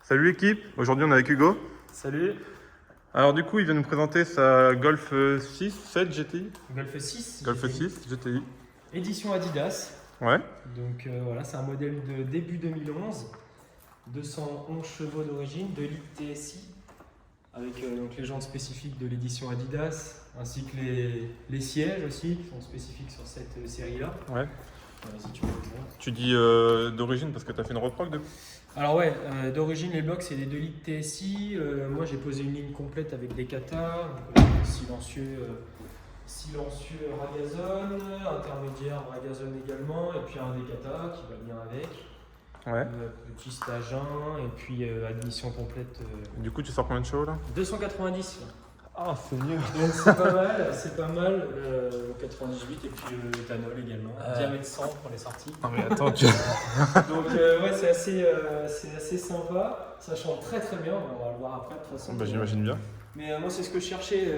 Salut l'équipe, aujourd'hui on est avec Hugo. Salut. Alors du coup il vient nous présenter sa Golf 6, 7 GTI. Golf 6. Golf GTI. 6 GTI. Édition Adidas. Ouais. Donc voilà, c'est un modèle de début 2011. 211 chevaux d'origine, de litre TSI. Avec donc les jantes spécifiques de l'édition Adidas, ainsi que les sièges aussi, qui sont spécifiques sur cette série-là. Ouais. Si tu veux le voir. Tu dis d'origine parce que tu as fait une reproc de. Alors ouais, d'origine les blocs c'est des 2 litres TSI. Moi j'ai posé une ligne complète avec des katas, silencieux Ragazone, intermédiaire Ragazone également, et puis un Dekata qui va bien avec. Ouais. Petit stage 1 et puis admission complète. Du coup tu sors combien de chevaux là? 290. Ah c'est mieux. Donc c'est pas mal, c'est pas mal. 98 et puis éthanol également. Diamètre 100 pour les sorties. Non mais attends, tu... Donc ouais, c'est assez sympa. Ça chante très très bien, on va le voir après de toute façon. Bah j'imagine bien. Mais moi c'est ce que je cherchais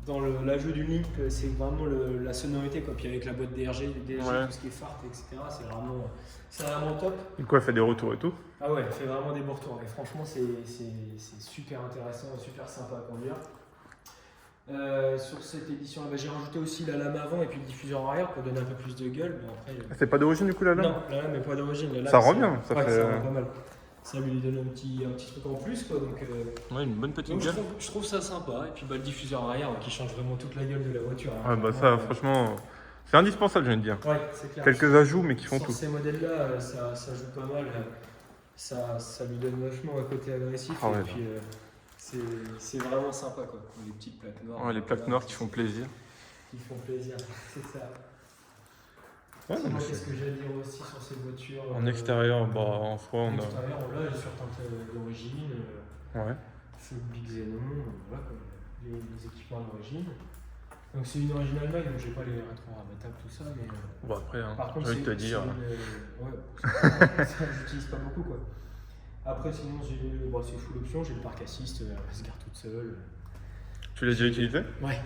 dans l'ajout du link, c'est vraiment la sonorité quoi. Puis avec la boîte DRG, Ouais. tout ce qui est fart, etc. C'est vraiment top. Du coup elle fait des retours et tout. Ah ouais, elle fait vraiment des beaux retours. Et franchement c'est super intéressant, super sympa à conduire. Sur cette édition, j'ai rajouté aussi la lame avant et puis le diffuseur arrière pour donner un peu plus de gueule. Bon, après, C'est pas d'origine du coup la lame? non, la lame n'est pas d'origine. La lame, Ça rend bien, ça ouais, fait- ça rend pas mal. Ça lui donne un petit truc en plus quoi. Donc, Ouais, une bonne petite donc gueule. je trouve ça sympa. Et puis le diffuseur arrière qui change vraiment toute la gueule de la voiture. Ouais bah ça franchement c'est indispensable je viens de dire. Ouais, c'est clair. Quelques ajouts mais qui font Sur tout. ces modèles-là, ça joue pas mal. Ça lui donne vachement un côté agressif. Ah ouais, et puis c'est vraiment sympa quoi. Les petites plaques noires. Ouais, les plaques noires qui font plaisir. Qui font plaisir, c'est ça. Ouais, Sinon, mais qu'est-ce c'est- que j'ai à dire aussi sur ces voitures En extérieur, bah en soi En on a. extérieur, on l'a, les surteintes d'origine, Ouais. feu Big Xenon, voilà quoi, les équipements d'origine. Donc c'est une origine Allemagne, donc j'ai pas les rétro rabattables, tout ça, mais Bon après, hein, par contre j'ai envie de te c'est dire. ouais, ça j'utilise pas beaucoup quoi. Après sinon c'est full option, j'ai le parc assist, elle se garde toute seule. Tu l'as déjà utilisé? Ouais.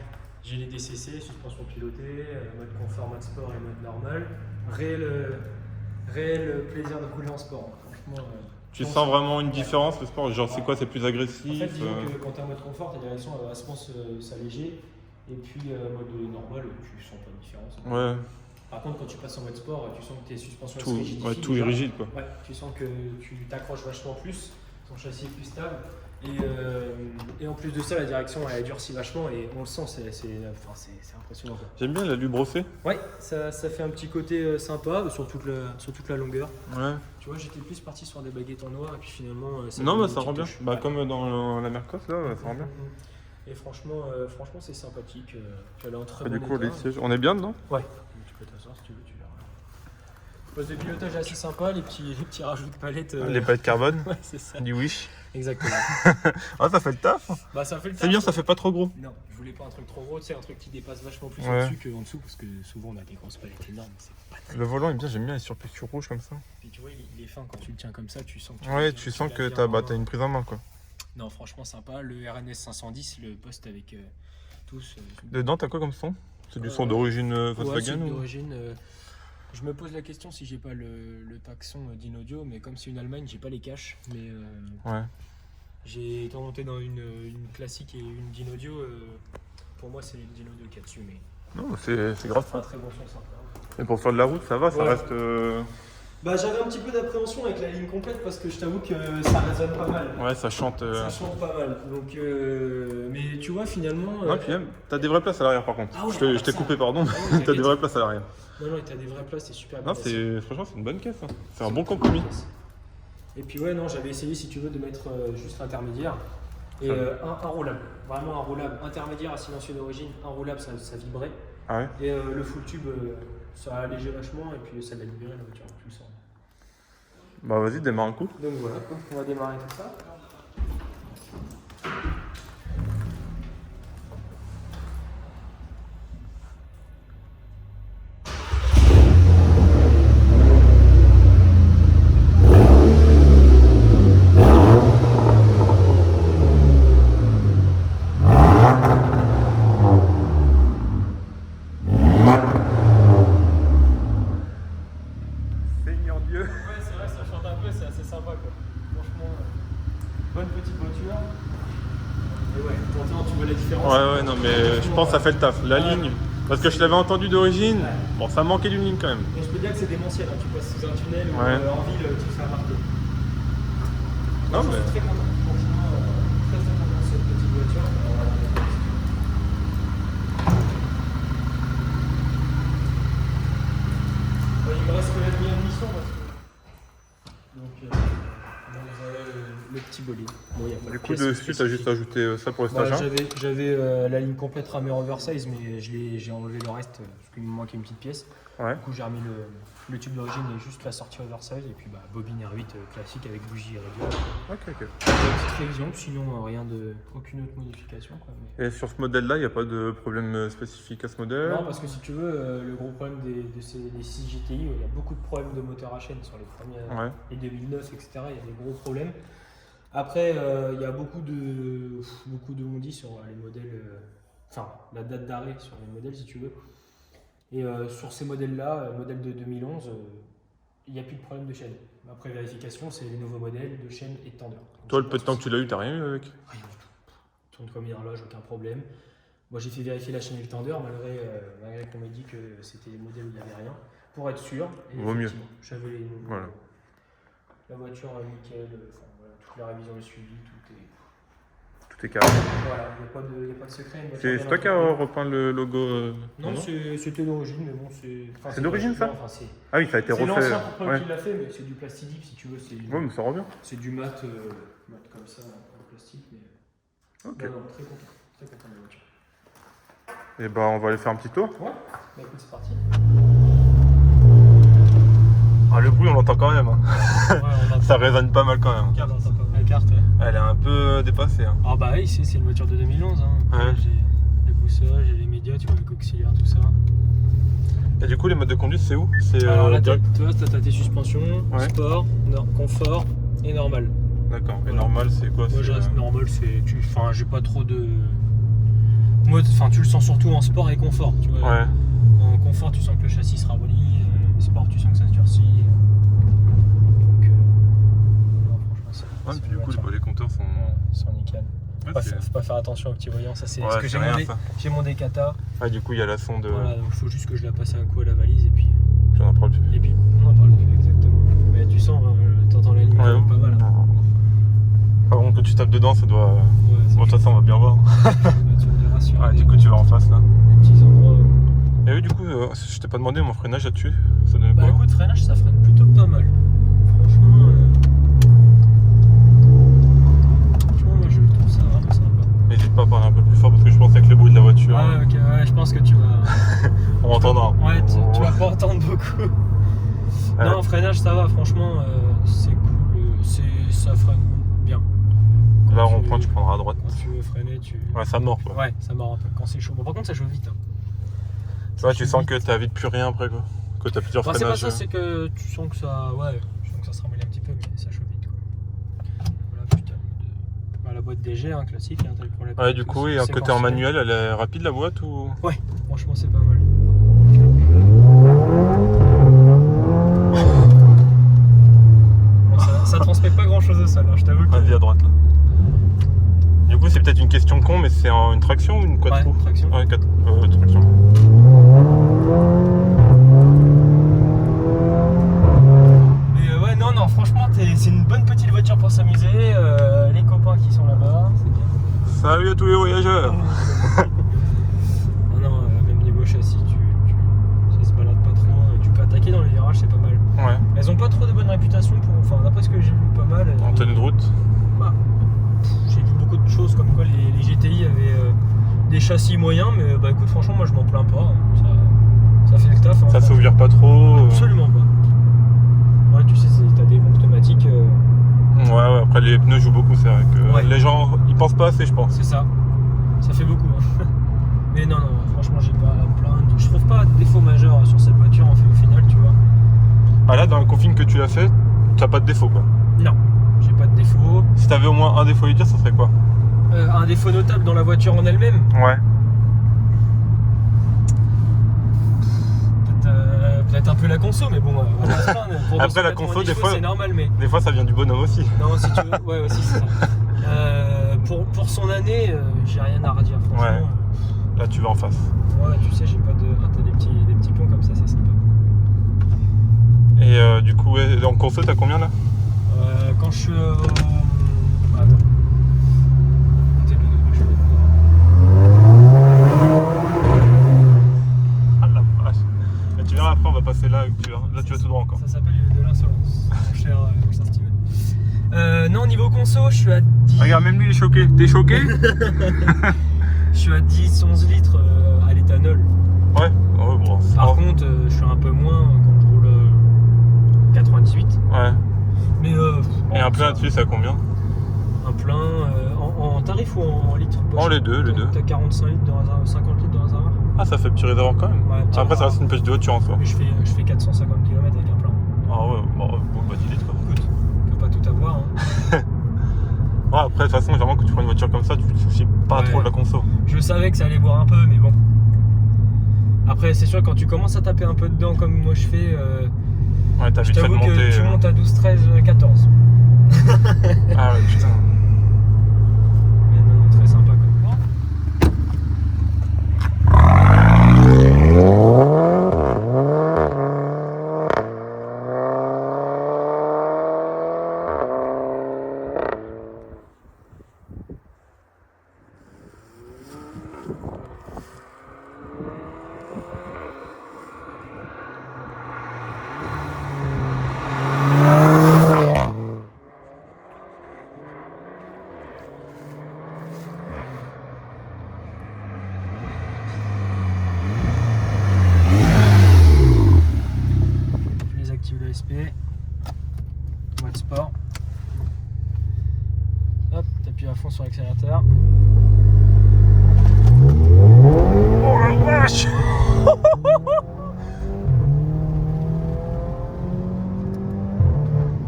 J'ai les DCC, suspension pilotée, mode confort, mode sport et mode normal. Réel plaisir de rouler en sport, franchement. Tu je sens pense- vraiment une différence le sport? Genre c'est quoi? C'est plus En agressif? fait, disons que quand tu es en mode confort, ta direction elle va se pense s'alléger. Et puis mode normal, tu sens pas de différence. Ouais, Par contre, quand tu passes en mode sport, tu sens que tes suspensions tout, se rigidifient. ouais, tout est déjà. rigide quoi. Ouais, tu sens que tu t'accroches vachement plus, ton châssis est plus stable. Et en plus de ça, la direction elle durcit vachement et on le sent, c'est impressionnant. Quoi. J'aime bien la lu brossée. Ouais, ça fait un petit côté sympa sur toute la longueur. Ouais. Tu vois, j'étais plus parti sur des baguettes en noir et puis finalement. Non, donne bah une ça rend petite bien. touche. Bah Ouais. comme dans la Mercos là, ça rend bien. Et franchement, c'est sympathique. Elle est en très Et bon du coup état. les sièges, on est bien dedans? Ouais. Tu peux t'asseoir si tu veux, tu verras. Le poste de pilotage est assez sympa, les petits rajouts de palettes. Les palettes carbone, Ouais, c'est ça. du Wish. Exactement. Ah ça fait le taf. Bah, ça fait le C'est taf, bien, quoi. ça fait pas trop gros. Non, je voulais pas un truc trop gros, tu sais, un truc qui dépasse vachement plus Ouais. au-dessus qu'en dessous, parce que souvent on a des grosses palettes énormes, c'est pas très. Le volant est bien, j'aime bien les surpiqûres rouges comme ça. Puis tu vois, il est fin quand tu le tiens comme ça, tu sens que Ouais, tu sens que t'as t'as une prise en main quoi. Non, franchement sympa. Le RNS 510, le poste avec tous. Dedans t'as quoi comme son? C'est du son d'origine Ouais, c'est Volkswagen ou... d'origine. Je me pose la question si j'ai pas le taxon d'Inaudio, mais comme c'est une Allemagne, j'ai pas les caches. Mais Ouais. j'ai été remonté dans une classique et une d'Inaudio. Pour moi, c'est l'Inaudio qui a dessus, mais Non, c'est grave. pas un très bon son sympa. Et pour faire de la route, ça va, ça Ouais. reste. Bah, j'avais un petit peu d'appréhension avec la ligne complète parce que je t'avoue que ça résonne pas mal. Ouais, ça chante. Ça chante pas mal. Donc, mais tu vois, finalement. Non, puis même, t'as des vraies places à l'arrière par contre. Ah ouais, Je t'ai ça. coupé, pardon. Ah ouais, T'as des t'inquiète. vraies places à l'arrière. Non, t'as des vraies places, c'est super Non, bien. franchement, c'est une bonne caisse. Hein. C'est un bon compromis. Et puis ouais, non, j'avais essayé si tu veux de mettre juste l'intermédiaire et un roulable, vraiment un roulable intermédiaire à silencieux d'origine, un roulable ça vibrait Ah ouais. et le full tube ça a allégé vachement et puis ça l'a libéré la voiture, tu le sens. Bah vas-y, démarre un coup. Donc voilà, on va démarrer tout ça. Seigneur Dieu. Ouais, c'est vrai, ça chante un peu, c'est assez sympa quoi. Franchement. bonne petite voiture. Et ouais, pourtant tu vois la différence. Ouais, non, mais je pense que ça fait le taf. La ligne, parce que je l'avais entendu d'origine, bon, ça manquait d'une ligne quand même. Mais je peux dire que c'est démentiel, hein. Tu passes sous un tunnel ou Ouais. en ville, tu te fais remarquer. Non, Je mais. suis très content, franchement, très content de cette petite voiture. Il me reste que la demi-mission parce que. Donc, vous avez le petit bolide. Bon, y a pas de Du coup, pièces dessus, t'as spécifiques. juste ajouté ça pour les Bah, stagiaires. j'avais la ligne complète ramée oversize, mais j'ai enlevé le reste parce qu'il me manquait une petite pièce. Ouais. Du coup, j'ai remis le tube d'origine et juste la sortie oversize. Et puis, bobine R8 classique avec bougie et radio. Ok. Petite révision, sinon aucune autre modification. Quoi, mais... Et sur ce modèle-là, il n'y a pas de problème spécifique à ce modèle? Non, parce que si tu veux, le gros problème des 6 GTI, il y a beaucoup de problèmes de moteur à chaîne sur les premières, Ouais. les 2009, etc. Il y a des gros problèmes. Après, il y a beaucoup de on-dit sur les modèles, enfin la date d'arrêt sur les modèles si tu veux. Et sur ces modèles-là, modèle de 2011, il n'y a plus de problème de chaîne. Après vérification, c'est les nouveaux modèles de chaîne et de tendeur. Donc, Toi, le c'est peu pas de temps que souci. tu l'as eu, t'as rien eu avec? Rien du tout. Tourne comme une horloge, aucun problème. Moi, j'ai fait vérifier la chaîne et le tendeur, malgré qu'on m'ait dit que c'était les modèles où il n'y avait rien, pour être sûr. Et Vaut mieux. effectivement, j'avais Voilà. la voiture nickel, voilà, toute la révision est suivie, Tout est carré. voilà, il n'y a pas de secret. une voiture C'est bien toi qui as entretenue. repeint le logo Non, c'était d'origine, mais bon, c'est. Enfin, C'est d'origine, ça? non, enfin, c'est Ah oui, ça a été c'est refait. l'ancien propriétaire Ouais. qui l'a fait, mais c'est du plastidip si tu veux. Ouais, mais ça revient. C'est du mat comme ça, en plastique. Mais... Ok. Non, très content. Très content de la voiture. Et bah, on va aller faire un petit tour. Ouais, bah écoute, c'est parti. Ah, le bruit, on l'entend quand même. Hein. Ouais, on a Ça résonne pas mal quand même. carte, la carte, ouais. Elle est un peu dépassée. Hein. Ah bah oui, c'est une voiture de 2011. Hein. Ouais. J'ai les boussoles, j'ai les médias, tu vois, les auxiliaires, tout ça. Et du coup, les modes de conduite, c'est où? C'est Alors là, direct. tu vois, t'as tes suspensions, Ouais. sport, confort et normal. D'accord. Et Voilà. normal, c'est quoi? Moi, je C'est, reste normal, enfin, j'ai pas trop de mode. Enfin, tu le sens surtout en sport et confort. Tu vois. Ouais. En confort, tu sens que le châssis se ramollit. Sport, tu sens que ça se durcit. Donc, non, franchement, c'est. Ouais, c'est puis une du coup, voiture. les pointeurs sont. Sont nickel. Ouais, c'est- Faut pas faire attention aux petits voyants, ça c'est Ouais, ce que c'est j'ai rien, mon, ça. j'ai mon décata. Ah, du coup, il y a la sonde. Voilà, donc il faut juste que je la passe un coup à la valise et puis J'en parle plus. on en parle plus exactement. Mais tu sens, hein, t'entends la ligne Ouais. pas mal. Hein. Par contre, quand tu tapes dedans, ça doit. Ouais, c'est Bon, de toute façon, on va bien voir. tu me diras sur Ah, des, du coup, tu vas en face là. des petits endroits. Et oui, du coup, je t'ai pas demandé mon freinage là-dessus. Ça donne Bah quoi? écoute, freinage ça freine plutôt pas mal. Franchement, moi je trouve ça vraiment sympa. N'hésite pas à parler un peu plus fort parce que je pense avec le bruit de la voiture. Ah ouais, ok, ouais, je pense que tu vas. On entendra. Ouais, tu vas pas entendre beaucoup. Ouais. Non, freinage ça va, franchement, c'est cool. Ça freine bien. Quand Là, rond-point, tu prendras à droite. Quand tu veux freiner, Ouais, ça mord quoi. Ouais, ça mord un peu quand c'est chaud. Bon, par contre, ça chauffe vite. Hein. Tu vois, tu sens que t'as vite plus rien après quoi. Que t'as plusieurs Enfin, c'est pas freinages. ça, c'est que tu sens que ça. Ouais, tu sens que ça se ramollit un petit peu, mais ça chauffe vite. Quoi. Voilà, putain. La boîte DG, hein, classique, hein, tel qu'on l'a Ouais, du coup, et à côté en séquentiel. manuel, elle est rapide la boîte ou? Ouais, franchement, c'est pas mal. Bon, ça transmet pas grand chose au sol, hein, je t'avoue. que- Vas-y à droite là. Du coup, c'est peut-être une question con, mais c'est une traction ou une quattro? Ouais, traction. Ouais, traction. Mais ouais, non, franchement, c'est une bonne petite voiture pour s'amuser. Les copains qui sont là-bas, c'est bien. Salut à tous les voyageurs. Non, même niveau châssis, ça se balade pas trop. Tu peux attaquer dans les virages, c'est pas mal. Ouais. Elles ont pas trop de bonne réputation pour. Enfin, d'après ce que j'ai vu, pas mal. En tenue de route. Bah, j'ai vu beaucoup de choses comme quoi les GTI avaient des châssis moyens, mais bah écoute, franchement, moi je m'en plains pas. Hein. Ça fait le taf. Hein, Ça franchement. s'ouvre pas trop. Absolument pas. Ouais, tu sais, t'as des bons pneumatiques. Ouais, après les pneus jouent beaucoup, c'est vrai que Ouais. les gens ils pensent pas assez, je pense. C'est ça. Ça fait beaucoup. Hein. Mais non, franchement, j'ai pas à me plaindre. Je trouve pas de défaut majeur sur cette voiture en fait, au final, tu vois. Ah là, dans le config que tu as fait, t'as pas de défaut quoi. Non, j'ai pas de défaut. Si t'avais au moins un défaut à lui dire, ça serait quoi? Un défaut notable dans la voiture en elle-même, Ouais. peut-être regrette un peu la conso, mais bon, on va pas se plaindre. Pour Après, la 290 conso, des chevaux, fois- c'est normal, mais Des fois, ça vient du bonhomme aussi. non, si tu veux, ouais, aussi c'est ça. Pour son année, j'ai rien à redire, franchement. Ouais. Là, tu vas en face. Ouais, tu sais, j'ai pas de. Ah, t'as des petits ponts comme ça, c'est sympa. Et du coup, ouais, en conso, t'as combien là? Quand je suis. Attends. Ah la vache. Et tu verras après, on va passer là, là tu vas tout droit encore. Ça s'appelle de l'insolence, mon cher Steven. Non, niveau conso, je suis à 10. Regarde, même lui il est choqué. T'es choqué? Je suis à 10-11 litres à l'éthanol. Ouais, ouais, bon. Par contre, je suis un peu moins quand je roule 98. Ouais. Mais Et un plein là-dessus, c'est à combien? un plein en tarif ou en litres? Oh, les deux, les deux. T'as 45 litres de réservoir, 50 litres de réservoir. Ah, ça fait petit réservoir quand même. Ouais, petit Après, ça réservoir. reste une pêche de voiture en soi. Mais je fais 450 km avec un plein. Ah ouais, bon, bah 10 litres quoi. Écoute, on peut pas tout avoir. Hein. Ouais, après, de toute façon, vraiment, quand tu prends une voiture comme ça, tu te soucies pas Ouais. trop de la conso. Je savais que ça allait boire un peu, mais bon. Après, c'est sûr, quand tu commences à taper un peu dedans comme moi je fais, Ouais, t'as je vite fait de t'avoue monter. que tu montes à 12, 13, 14. Ah ouais, putain. Mais non, très sympa quoi. Je désactive le SP. Mode sport. Hop, t'appuies à fond sur l'accélérateur. Oh la vache!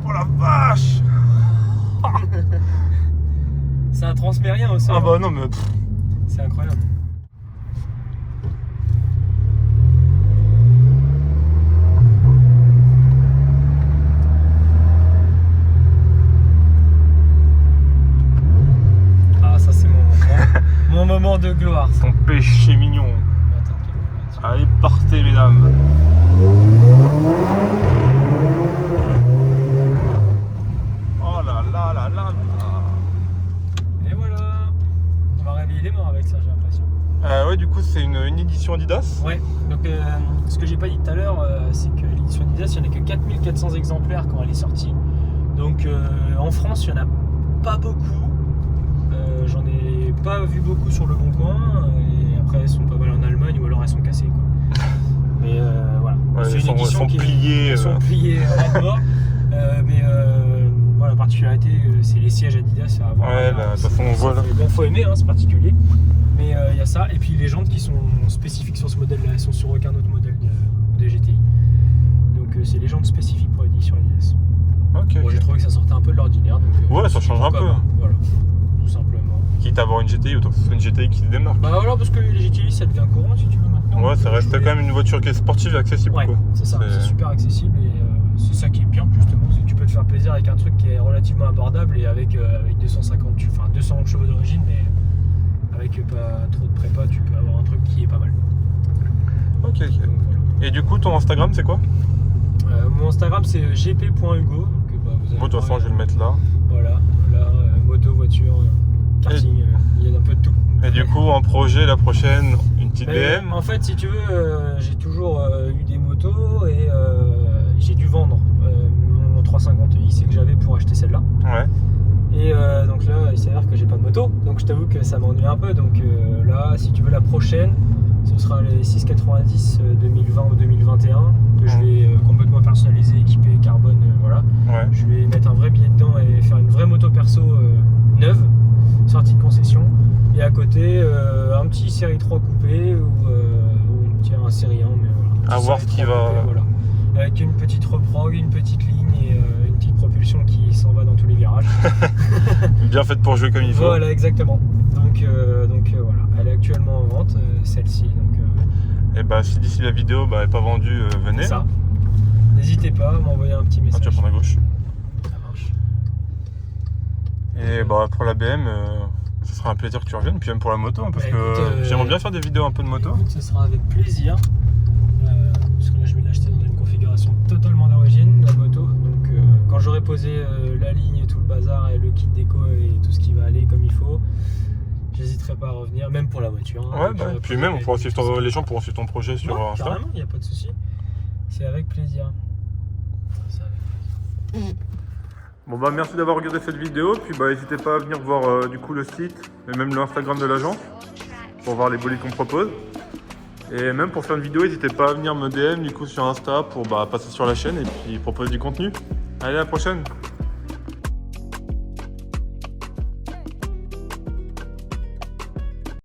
Oh la vache! Ça transmet rien aussi. Ah bah non, mais. C'est incroyable. Ah, ça c'est mon moment de gloire. Ça. Son péché mignon. Attends, calme-toi. Allez, partez, mesdames. Oh là là là là là. Et voilà. On va réveiller les morts avec ça, j'ai l'impression. Ouais, du coup, c'est une édition Adidas. Ouais, donc ce que j'ai pas dit tout à l'heure, c'est que l'édition Adidas, il n'y en a que 4400 exemplaires quand elle est sortie. Donc en France, il n'y en a pas beaucoup. J'en ai pas vu beaucoup sur le Bon Coin. Et après, elles sont pas mal en Allemagne ou alors elles sont cassées. Quoi. Mais voilà. Ouais, C'est elles une édition sont qui est- pliées. Elles sont pliées à mort. Mais voilà, la particularité, c'est les sièges Adidas à avoir. Ouais, là, de toute façon, on voit là. Bon, faut aimer, hein, c'est particulier. Mais il y a ça. Et puis les jantes qui sont spécifiques sur ce modèle-là, elles sont sur aucun autre modèle de GTI. Donc c'est les jantes spécifiques pour l'édition Adidas. Ok. Bon, j'ai trouvé que ça sortait un peu de l'ordinaire. Donc, Ouais, ça change un pourquoi peu. pas. Voilà, tout simplement. Quitte à avoir une GTI, autant que ce soit une GTI qui se démarque. Bah voilà, parce que les GTI ça devient courant si tu veux maintenant. Ouais, ça Donc, reste je quand voulais- même une voiture qui est sportive et accessible. Ouais, quoi. c'est ça, c'est super accessible et c'est ça qui est bien justement, c'est que tu peux te faire plaisir avec un truc qui est relativement abordable et avec 200 chevaux d'origine, mais avec pas trop de prépa, tu peux avoir un truc qui est pas mal. Ok, ok. Donc, voilà. Et du coup, ton Instagram, c'est quoi? Mon Instagram c'est gp.hugo. Donc, vous avez Bon, de toute façon, je vais le mettre là. Voilà, moto, voiture, karting, il y a un peu de tout. Et du coup, en projet, la prochaine, une petite Mais, BM. en fait, si tu veux, j'ai toujours eu des motos et j'ai dû vendre mon 350 IC que j'avais pour acheter celle-là. Ouais. Et donc là, il s'avère que j'ai pas de moto, donc je t'avoue que ça m'ennuie un peu. Donc là, si tu veux, la prochaine, ce sera les 690 2020 ou 2021 que je vais complètement personnaliser, équiper, carbone, voilà. Ouais. Je vais mettre un vrai billet dedans et faire une vraie moto perso neuve, sortie de concession. Et à côté, un petit série 3 coupé ou un série 1, mais voilà. À voir ce qui va. Coupé, voilà. Avec une petite reprog, une petite ligne et une petite propulsion qui s'en va dans tous les virages. Bien faite pour jouer comme il faut. Voilà, exactement. Donc voilà, elle est actuellement en vente, celle-ci. Donc, Et bah, si d'ici la vidéo, bah, elle n'est pas vendue, venez. c'est ça. n'hésitez pas à m'envoyer un petit Ah, message. tu vas prendre à gauche. Ça marche. Et bah pour la BM, ce sera un plaisir que tu reviennes, puis même pour la moto, hein, parce Bah, que écoute, j'aimerais bien faire des vidéos un peu de moto. Écoute, ce sera avec plaisir. Parce que là, je vais l'acheter dans une configuration totalement d'origine, la moto. Donc, quand j'aurai posé la ligne et tout le bazar et le kit déco et tout ce qui va aller comme il faut, j'hésiterai pas à revenir, même pour la voiture. Hein, Ouais, bah, puis même, on pourra suivre les gens pourront suivre ton projet sur Ouais, Insta. carrément, il n'y a pas de souci. C'est avec plaisir. C'est avec plaisir. Bon bah merci d'avoir regardé cette vidéo, puis bah n'hésitez pas à venir voir du coup le site et même l'Instagram de l'agence pour voir les bolides qu'on propose. Et même pour faire une vidéo, n'hésitez pas à venir me DM du coup sur Insta pour passer sur la chaîne et puis proposer du contenu. Allez, à la prochaine!